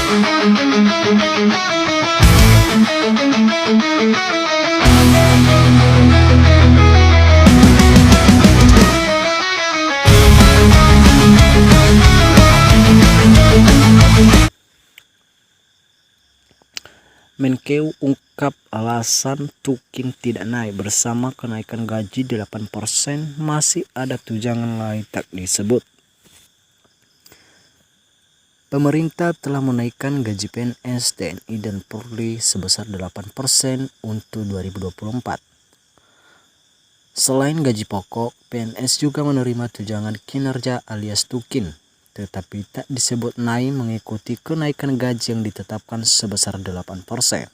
Menkeu ungkap alasan Tukin tidak naik bersama kenaikan gaji 8%, masih ada tunjangan lain tak disebut. Pemerintah telah menaikkan gaji PNS, TNI, dan Polri sebesar 8% untuk 2024. Selain gaji pokok, PNS juga menerima tunjangan kinerja alias Tukin, tetapi tak disebut naik mengikuti kenaikan gaji yang ditetapkan sebesar 8%.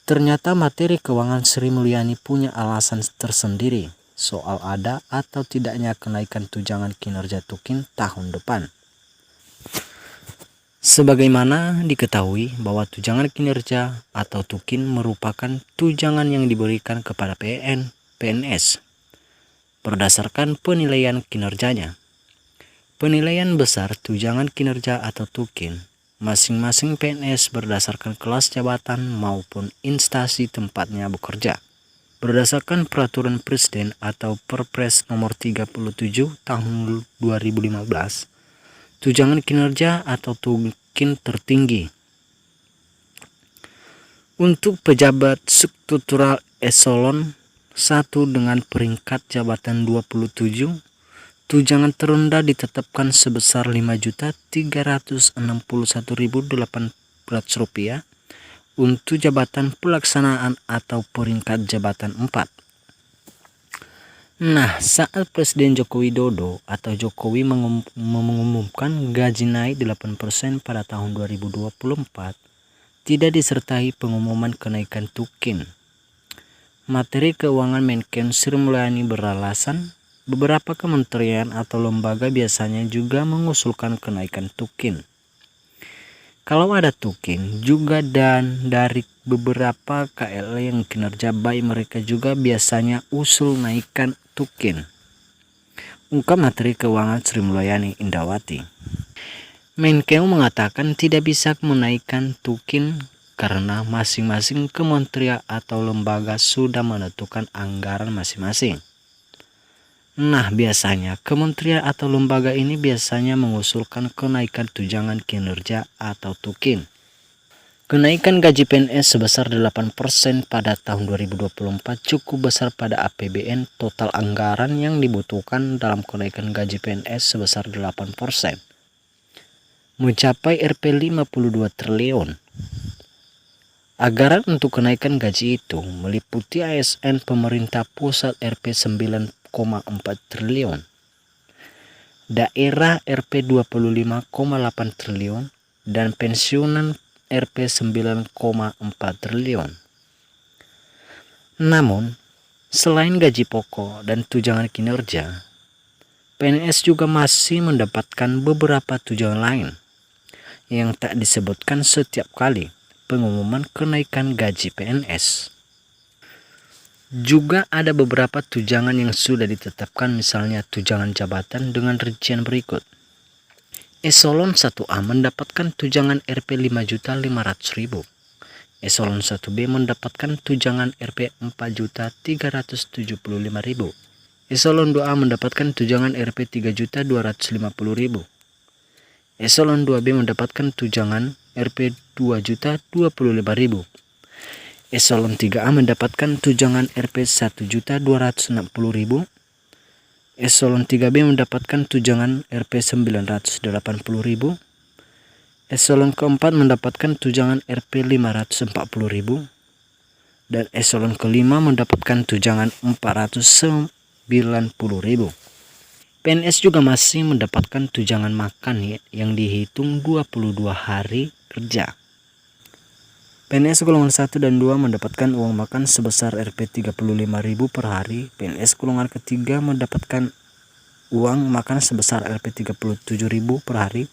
Ternyata materi keuangan Sri Mulyani punya alasan tersendiri soal ada atau tidaknya kenaikan tunjangan kinerja Tukin tahun depan. Sebagaimana diketahui bahwa tunjangan kinerja atau Tukin merupakan tunjangan yang diberikan kepada PNS berdasarkan penilaian kinerjanya. Penilaian besar tunjangan kinerja atau Tukin masing-masing PNS berdasarkan kelas jabatan maupun instansi tempatnya bekerja. Berdasarkan Peraturan Presiden atau Perpres nomor 37 tahun 2015, tunjangan kinerja atau Tukin tertinggi untuk pejabat struktural eselon 1 dengan peringkat jabatan 27, tunjangan terendah ditetapkan sebesar Rp5.361.800 untuk jabatan pelaksanaan atau peringkat jabatan 4. Nah, saat Presiden Joko Widodo atau Jokowi mengumumkan gaji naik 8% pada tahun 2024, tidak disertai pengumuman kenaikan Tukin. Materi keuangan Menkeu Sri Mulyani beralasan beberapa kementerian atau lembaga biasanya juga mengusulkan kenaikan Tukin. Kalau ada Tukin juga dan dari beberapa KL yang kinerja baik, mereka juga biasanya usul naikkan Tukin. Ungkap materi keuangan Sri Mulyani Indawati. Menkeu mengatakan tidak bisa menaikkan Tukin karena masing-masing kementerian atau lembaga sudah menentukan anggaran masing-masing. Nah, biasanya kementerian atau lembaga ini biasanya mengusulkan kenaikan tunjangan kinerja atau Tukin. Kenaikan gaji PNS sebesar 8% pada tahun 2024 cukup besar pada APBN. Total anggaran yang dibutuhkan dalam kenaikan gaji PNS sebesar 8% mencapai Rp52 triliun. Anggaran untuk kenaikan gaji itu meliputi ASN pemerintah pusat Rp9,4 triliun, daerah Rp25,8 triliun, dan pensiunan Rp9,4 triliun. Namun, selain gaji pokok dan tunjangan kinerja, PNS juga masih mendapatkan beberapa tunjangan lain yang tak disebutkan setiap kali pengumuman kenaikan gaji PNS. Juga ada beberapa tunjangan yang sudah ditetapkan, misalnya tunjangan jabatan dengan rincian berikut. Eselon 1A mendapatkan tunjangan Rp5.500.000. Eselon 1B mendapatkan tunjangan Rp4.375.000. Eselon 2A mendapatkan tunjangan Rp3.250.000. Eselon 2B mendapatkan tunjangan Rp2.025.000. Eselon 3A mendapatkan tunjangan Rp1.260.000. Eselon 3B mendapatkan tunjangan Rp980.000. Eselon keempat mendapatkan tunjangan Rp540.000. Dan eselon kelima mendapatkan tunjangan Rp490.000. PNS juga masih mendapatkan tunjangan makan yang dihitung 22 hari kerja. PNS golongan 1 dan 2 mendapatkan uang makan sebesar Rp35.000 per hari. PNS golongan ketiga mendapatkan uang makan sebesar Rp37.000 per hari.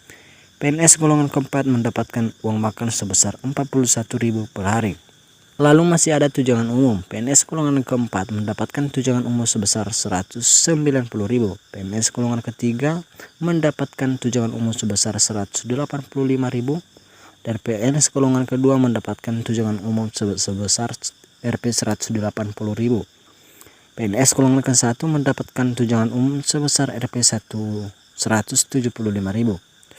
PNS golongan keempat mendapatkan uang makan sebesar Rp41.000 per hari. Lalu masih ada tunjangan umum. PNS golongan keempat mendapatkan tunjangan umum sebesar 190.000. PNS golongan ketiga mendapatkan tunjangan umum sebesar 185.000. Dan PNS golongan kedua mendapatkan tunjangan umum sebesar Rp 180.000. PNS golongan ke-1 mendapatkan tunjangan umum sebesar Rp 175.000.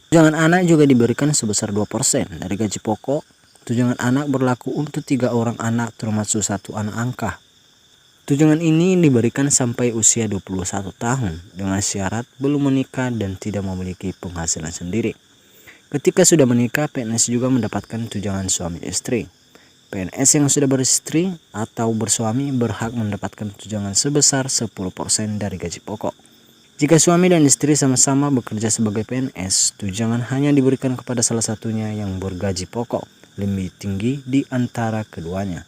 Tunjangan anak juga diberikan sebesar 2% dari gaji pokok. Tunjangan anak berlaku untuk 3 orang anak termasuk 1 anak angka. Tunjangan ini diberikan sampai usia 21 tahun dengan syarat belum menikah dan tidak memiliki penghasilan sendiri. Ketika sudah menikah, PNS juga mendapatkan tunjangan suami istri. PNS yang sudah beristri atau bersuami berhak mendapatkan tunjangan sebesar 10% dari gaji pokok. Jika suami dan istri sama-sama bekerja sebagai PNS, tunjangan hanya diberikan kepada salah satunya yang bergaji pokok lebih tinggi di antara keduanya.